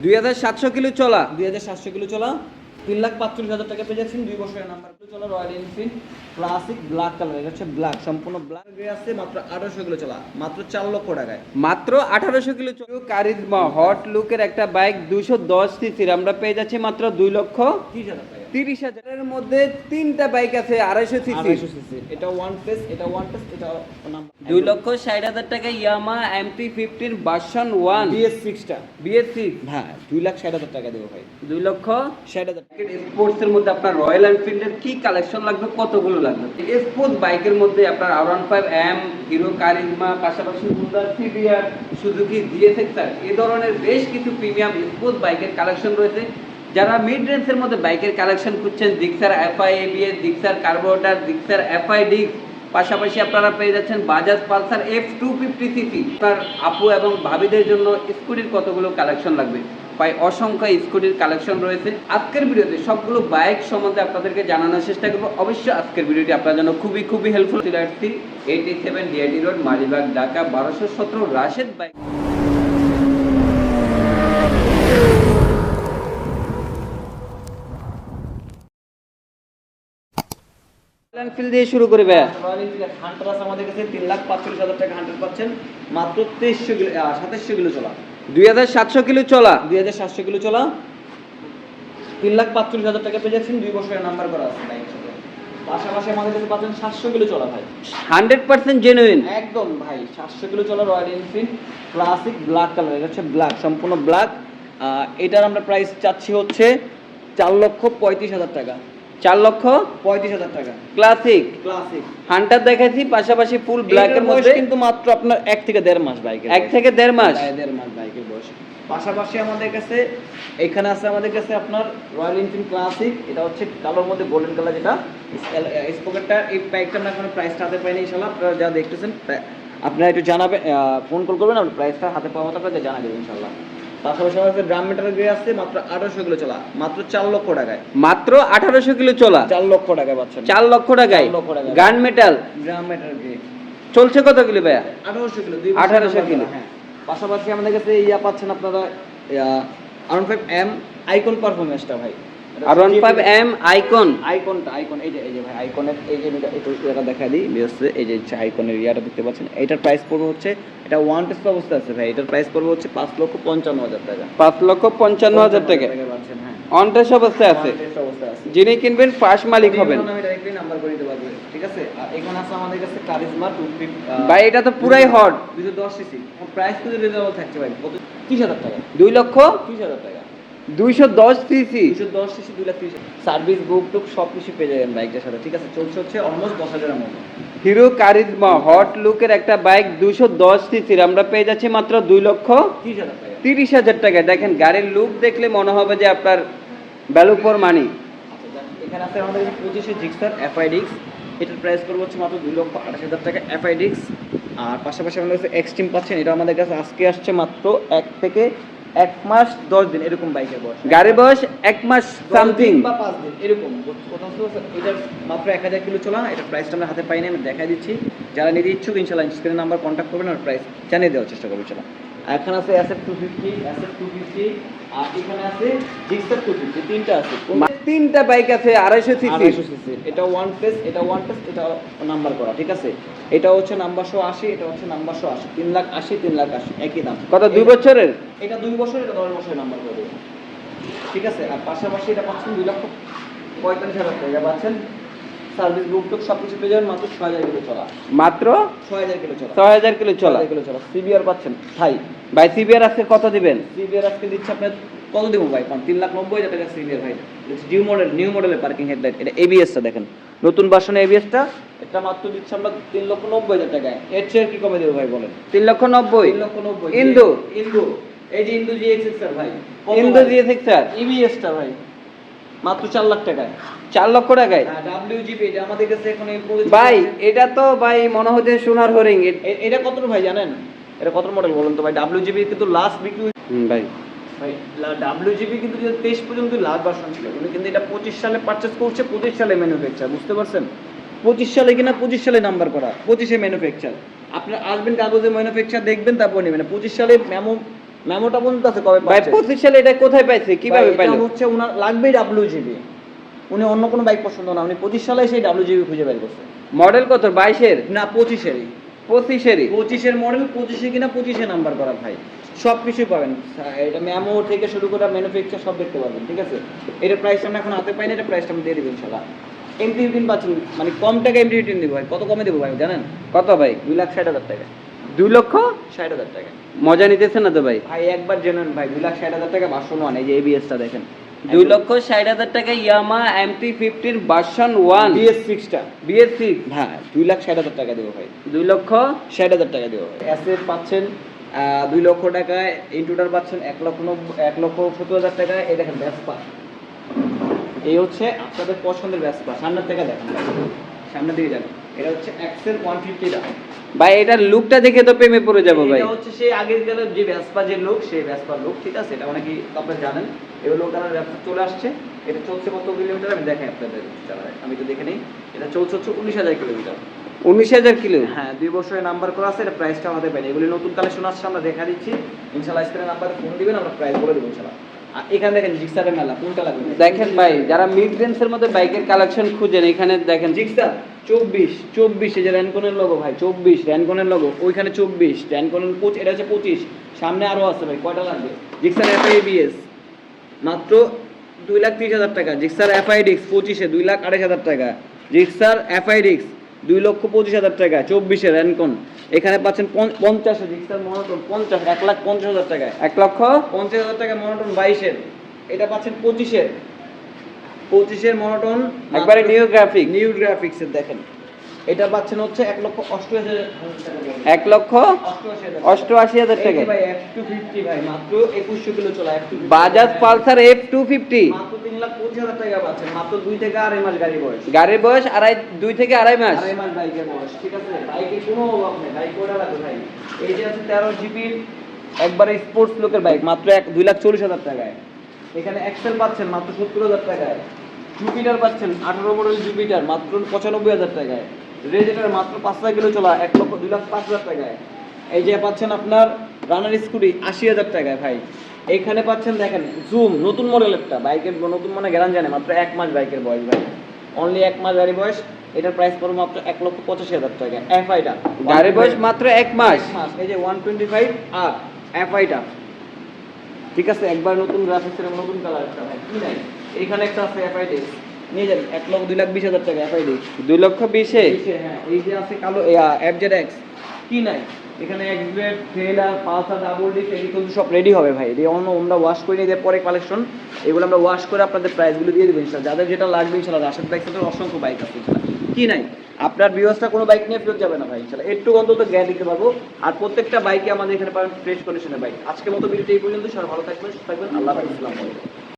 2700 kilo চলা 2700 kilo চলা 3,45,000 টাকা পেয়ে যাচ্ছেন 2 বছরের নাম্বার চলা royal Enfield classic black colour. এটা হচ্ছে ব্ল্যাক, সম্পূর্ণ ব্ল্যাক গ্রে আছে। মাত্র 1800 কিলো চলা, মাত্র 4 লক্ষ টাকায়। মাত্র 1800 কিলো চলা কারিজমা হট লুকের একটা বাইক 210 সিসির আমরা পেয়ে যাচ্ছি মাত্র 2,30,000 টাকা। 30,000 এর মধ্যে তিনটা বাইক আছে 250 সিসি। এটা ওয়ান ফেস, এটা ওয়ান টেস, এটা 2,60,000 টাকা ইয়ামা MT-15 ভার্সন 1 BS6 টা BS6 ভাই 2,60,000 টাকা দেবো ভাই। 2,60,000 স্পোর্টস এর মধ্যে আপনার রয়্যাল এনফিল্ডের কি কালেকশন লাগবে, কতগুলো লাগবে? স্পোর্টস বাইকের মধ্যে আপনার R15M, হিরো কারিজমা, পাশাপাশি হুন্ডা সিভিআর, সুজুকি GSX-R এই ধরনের বেশ কিছু প্রিমিয়াম স্পোর্টস বাইকের কালেকশন রয়েছে। যারা মিড রেঞ্জের মধ্যে বাইকের কালেকশন খুঁজছেন, Gixxer FI ABS, Gixxer carburettor, Gixxer FI disc, পাশাপাশি আপনারা পেয়ে যাচ্ছেন বাজাজ পালসার F250cc। আপনার আপু এবং ভাবিদের জন্য স্কুটির কতগুলো কালেকশন লাগবে, প্রায় অসংখ্য স্কুটির কালেকশন রয়েছে। আজকের ভিডিওতে সবগুলো বাইক সম্বন্ধে আপনাদেরকে জানানোর চেষ্টা করবো। অবশ্যই আজকের ভিডিওটি আপনার জন্য খুবই helpful. 87 DID road, Malibagh, Dhaka 1217 Rashed bike. Enfield দিয়ে শুরু করে ভাই। রয়্যাল এনফিল্ড হান্টার আছে আমাদের কাছে 3,45,000 টাকা হান্টার পাচ্ছেন, মাত্র 2700 কিলো চলা। 2700 কিলো চলা 2700 কিলো চলা 3,45,000 টাকা পেয়ে যাচ্ছেন, 2 বছরের নাম্বার করা আছে বাইক সাথে। পাশাপাশি আমাদের কাছে পাচ্ছেন 700 কিলো চলা ভাই, 100% জেনুইন একদম ভাই। 700 কিলো চলা royal Enfield classic black colour. এটা হচ্ছে ব্ল্যাক, সম্পূর্ণ ব্ল্যাক। এটার আমরা প্রাইস চাচ্ছি হচ্ছে 4,35,000 টাকা। 4,35,000 টাকা ক্লাসিক ক্লাসিক হান্টার দেখাইছি, পাশাপাশি ফুল ব্ল্যাকের মধ্যে কিন্তু মাত্র আপনার 1 থেকে 1.5 মাস বাইকের। 1 থেকে 1.5 মাস 1.5 মাস বাইকের বয়স। পাশাপাশি আমাদের কাছে এখানে আছে আমাদের কাছে আপনার রয়্যাল এনফিল্ড ক্লাসিক। এটা হচ্ছে কালোর মধ্যে গোল্ডেন কালার, যেটা স্পোকেটটা। এই বাইকটা আমরা এখন প্রাইসটা হাতে পাইনি ইনশাআল্লাহ। আপনারা যা দেখতেছেন আপনারা একটু জানাবেন, ফোন কল করবেন, আমরা প্রাইসটা হাতে পাওয়া মতো আপনারা জানা দেবেন ইনশাআল্লাহ। পাশাপাশি আমাদের ড্রাম মেটাল গ্রে আছে, মাত্র 1800 কিলো চলা, মাত্র 4 লক্ষ টাকায়। মাত্র 1800 কিলো চলা 4 লক্ষ টাকায় পাচ্ছেন। 4 লক্ষ টাকায় 4 লক্ষ টাকায় গান মেটাল ড্রাম মেটাল গ্রে চলছে কত কিলো ভাইয়া? 1800 কিলো 1800 কিলো। হ্যাঁ, পাশাপাশি আমাদের কাছে ইয়া পাচ্ছেন আপনারা R15M আইকন পারফরম্যান্সটা ভাই। R15M আইকন আইকন এই যে ভাই আইকনের এই যে এটা দেখা দিই বিএসএ। এই যে আইকনের ইয়াটা দেখতে পাচ্ছেন, এটার প্রাইস পড়বে হচ্ছে, এটা ওয়ান টেস্ট অবস্থা আছে ভাই। এটার প্রাইস পড়বে হচ্ছে 5,55,000 টাকা। 5,55,000 টাকা পাচ্ছেন। হ্যাঁ, অন টেস্ট অবস্থায় আছে। যিনি কিনবেন ফার্স্ট মালিক হবেন। আমি ডাইরেক্টলি নাম্বার করে দিতে পারবো, ঠিক আছে। আর এখানে আছে আমাদের কাছে কারিজমা 250 ভাই এটা তো পুরাই হট 210 সিসি। প্রাইস কিন্তু রিজনেবল থাকছে ভাই, 30,000 টাকা। 2,30,000 টাকা 210 সিসি 210 সিসি 2,30,000। সার্ভিস বুক টুক সব কিছু পেয়ে যাবেন বাইকটার সাথে, ঠিক আছে। চলছে হচ্ছে অলমোস্ট 10,000 এর মতো। হিরো কারিজমা হট লুকের একটা বাইক 210 সিসির আমরা পেয়ে যাচ্ছি মাত্র 2,30,000 টাকা। দেখেন গাড়ির লুক দেখলে মনে হবে যে আপনার ভ্যালু ফর মানি। এখানে আছে আমাদের 25 জিক্সার FI ডিস্ক। এটার প্রাইস করবো হচ্ছে মাত্র 2,28,000 টাকা FI ডিস্ক। আর পাশাপাশি আমাদের কাছে এক্সট্রিম পাচ্ছেন, এটা আমাদের কাছে আজকে আসছে মাত্র 1 থেকে 1 মাস 10 দিন এরকম বাইকের বয়স। গাড়ির বয়স 1 মাস সামথিং বা 5 দিন এরকম। এটার মাত্র 1000 কিলো চলা। এটার প্রাইসটা আমরা হাতে পাইনি, আমি দেখাই দিচ্ছি। যারা নিতে ইচ্ছুক ইনশাআল্লাহ স্ক্রিনে নাম্বার কন্ট্যাক্ট করবেন, আর প্রাইস জানিয়ে দেওয়ার চেষ্টা করবেন। চলো, এখানে আছে SF250, আর এখানে আছে জিক্সার 250, তিনটা আছে। তিনটা বাইক আছে 250 সিসি। এটা ওয়ান ফেস, এটা ওয়ান টেস্ট, এটা নাম্বার করা, ঠিক আছে। এটা হচ্ছে নাম্বার 180, এটা হচ্ছে নাম্বার 180, 3,80,000 3,80,000 একই দাম। কত 2 বছরের? এটা 2 বছর, এটা 10 বছরের নাম্বার করে দেবেন, ঠিক আছে। আর পাশাপাশি এটা পাচ্ছেন 2,45,000 টাকা পাচ্ছেন। সার্ভিস বুক টুক সব কিছু পেয়ে যাবেন, মাত্র 6,000 কিলো চলা। মাত্র 6,000 কিলো চলা 6,000 কিলো চলা 6,000 কিলো চলা। সিবিআর পাচ্ছেন ভাই। ভাই সিবিআর আজকে কত দিবেন? সিবিআর আজকে দিচ্ছে আপনার কত দেবো ভাই? 3,90,000 টাকা সিবিআর ভাই। নিউ মডেলের পার্কিং হেডলাইট। এটা এবিএসটা দেখেন, নতুন ভার্সনের এবিএসটা। এটা মাত্র দিচ্ছে আমরা 3,90,000 টাকায়। এর চেয়ে কি কমে দেবো ভাই বলেন? 3,90,000 3,90,000। ইন্দু এই যে ইন্দু GSX-R ভাই, ইন্দু GSX-R এবিএসটা ভাই মাত্র 4 লাখ টাকায়। 4 লক্ষ টাকায়। WGP এটা আমাদের কাছে এখন এই ভাই এটা তো ভাই মনে হচ্ছে সোনার হরিং। এটা কত ভাই জানেন? এটা কত মডেল বলুন তো ভাই? WGP কিন্তু লাস্ট বিক্রি ভাই ভাই WGP কিন্তু 23 পর্যন্ত লাস্ট ভার্সন ছিল, কিন্তু এটা 25 সালে পারচেজ করছে, 25 সালে ম্যানুফ্যাকচার, বুঝতে পারছেন? 25 সালে কিনা 25 সালে নাম্বার করা, 25-এ ম্যানুফ্যাকচার। আপনারা আসবেন কাগজে ম্যানুফ্যাকচার দেখবেন, তারপর নেবেন। 25 সালে মেমোটা পর্যন্ত আছে কবে ভাই পাচ্ছেন 25 সালে এটা কোথায় পাইছে কিভাবে ভাই, পাইলো? এটা হচ্ছে ওনার লাগবেই WGB, উনি অন্য কোনো বাইক পছন্দ না, উনি 25 সালে সেই WGB খুঁজে বের করছে। মডেল কত 22 এর না 25-এরই, 25 এরই 25-এর মডেল, 25-এ কিনা 25-এ নাম্বার করা ভাই, সব কিছুই পাবেন, এটা মেমো থেকে শুরু করে ম্যানুফ্যাকচার সব দেখতে পাবেন, ঠিক আছে। এটার প্রাইসটা আমরা এখন হাতে পাই না, এটা প্রাইসটা আমি দিয়ে দেবো ইনশাল্লাহ। MT-15 পাচ্ছেন, মানে কম টাকা MT-15 দেবো ভাই, কত কমে দেবো ভাই জানেন? কত ভাই? 2,60,000 টাকা, 2,60,000 টাকা। মজা নিতেছেন না তো ভাই? ভাই একবার জেনুইন ভাই, 2,60,000 টাকা ভার্সন 1, এই যে ABS-টা দেখেন, 2,60,000 টাকা ইয়ামা MT-15 ভার্সন 1 BS6-টা, BS6 হ্যাঁ 2,60,000 টাকা দেবো ভাই, 2,60,000 টাকা দেবো ভাই। অ্যাসেট পাচ্ছেন 2 লক্ষ টাকায়, ইনটুটার পাচ্ছেন 1,70,000 টাকায়। এই দেখেন ভেসপা, এই হচ্ছে আপনাদের পছন্দের ভেসপা, সামনের থেকে দেখেন ভাই, সামনের দিকে যান, এটা হচ্ছে এক্সেল 150 টা ভাই এটার লুকটা দেখে তো প্রেমে পড়ে যাবো ভাই। এটা হচ্ছে সেই আগের গেলে যে ভেসপা যে লুক, সেই ভেসপার লুক, ঠিক আছে। এটা অনেকেই আপনারা জানেন, এগুলো কারণ ভেসপা চলে আসছে। এটা চলছে কত কিলোমিটার আমি দেখাই আপনাদের, আমি তো দেখে নেই। এটা চলছে হচ্ছে 19,000 কিলোমিটার, 19,000 কিলো। হ্যাঁ 2 বছরের নাম্বার করা আছে। এটা প্রাইসটা আমাদের পাইনি, এগুলি নতুন কালেকশন আসছে, আমরা দেখা দিচ্ছি ইনশাআল্লাহ। স্ক্রিনে নাম্বারে ফোন দিবেন, আমরা প্রাইস বলে দেবো ইনশাআল্লাহ। আর এখানে দেখেন জিক্সারের মেলা, কোনটা লাগবে দেখেন ভাই, যারা মিড রেঞ্জের মধ্যে বাইকের কালেকশন খুঁজেন, এখানে দেখেন জিক্সার 24 এই যে র্যানকনের লোগো ভাই, 24 র্যানকনের লোগো, ওইখানে 24 র্যানকনের 25, এটা হচ্ছে 25, সামনে আরো আছে ভাই, কয়টা লাগবে? জিক্সার FI-ABS মাত্র 2,30,000 টাকা, জিক্সার FI-DIX 25-এ 2,28,000 টাকা, জিক্সার FI-DIX 2,25,000 টাকা, 24-এ র্যানকন। এখানে পাচ্ছেন 50-এ জিক্সার মনোটন, 1,50,000 টাকায়, 1,50,000 টাকা মনোটন 22-এর। এটা পাচ্ছেন 25-এর মনোটন, একবারে নিউ গ্রাফিক। নিউ গ্রাফিক্সের দেখেন, এটা পাচ্ছেন হচ্ছে 1,88,000 টাকা, 1,88,000 টাকা। ভাই F250 ভাই, মাত্র 2100 কিলো চলা F250, বাজাজ পালসার F250 মাত্র 3,25,000 টাকা পাচ্ছেন, মাত্র 2 থেকে আড়াই মাস গাড়ি বয়স, গাড়ির বয়স 2 থেকে আড়াই মাস। আড়াই মাস বাইকের বয়স, ঠিক আছে। বাইকের কোনো অভাব নেই, বাইক কোটা লাগবে ভাই। এই যে আছে 13 জিবির একবারে স্পোর্টস লুকের বাইক, মাত্র 2,40,000 টাকায়। এখানে এক্সেল পাচ্ছেন মাত্র 70,000 টাকায়, জুপিটার পাচ্ছেন 18 মডেল জুপিটার মাত্র 95,000 টাকায়, রেজেটার মাত্র 5,000 কিলো চলা 2,05,000 টাকায়। এই যে পাচ্ছেন আপনার রানার স্কুটি 80,000 টাকায় ভাই। এইখানে পাচ্ছেন দেখেন জুম নতুন মডেলেরটা, বাইকের নতুন মানে গ্যারান্টি জানে, মাত্র 1 মাস বাইকের বয়স ভাই, অনলি 1 মাস গাড়ি বয়স। এটার প্রাইস পড়বে মাত্র 1,85,000 টাকা। FI-টা গাড়ির বয়স মাত্র 1 মাস। এই যে 125 আর FI-টা, ঠিক আছে, একবার নতুন গ্রাফিক্সের নতুন কালার একটা ভাই, কি নাই। এখানে একটা আছে FI-DIX, নিয়ে যান 1,02,20,000 টাকা FI-DIX, 2,20,000 হ্যাঁ। এই যে আছে কালো FZ-X, কি নাই। এখানে এক্সব্রেড, ট্রেলার, পালসার, ডাবল ডিস্ক, এগুলো কিন্তু সব রেডি হবে ভাই। এই আমরা ওয়াশ করে নিয়ে পরে কালেকশন, এগুলো আমরা ওয়াশ করে আপনাদের প্রাইসগুলো দিয়ে দেবো ইনশাআল্লাহ। যাদের যেটা লাগবে ইনশাআল্লাহ, রাশেদ বাইক সেন্টার অসংখ্য বাইক আছে ইনশাআল্লাহ, কি নাই। আপনার ভিউয়ার্সটা কোনো বাইক নিয়ে ফেরত যাবে না ভাই ইনশাআল্লাহ, একটু অন্তত গ্যারান্টি দিতে পারবো। আর প্রত্যেকটা বাইকে আমাদের এখানে পাবেন ফ্রেশ কন্ডিশনের বাইক। আজকের মতো ভিডিওটা এই পর্যন্ত, সবাই ভালো থাকবেন, সুস্থ থাকবেন, আল্লাহ হাফেজ, আসসালামু আলাইকুম।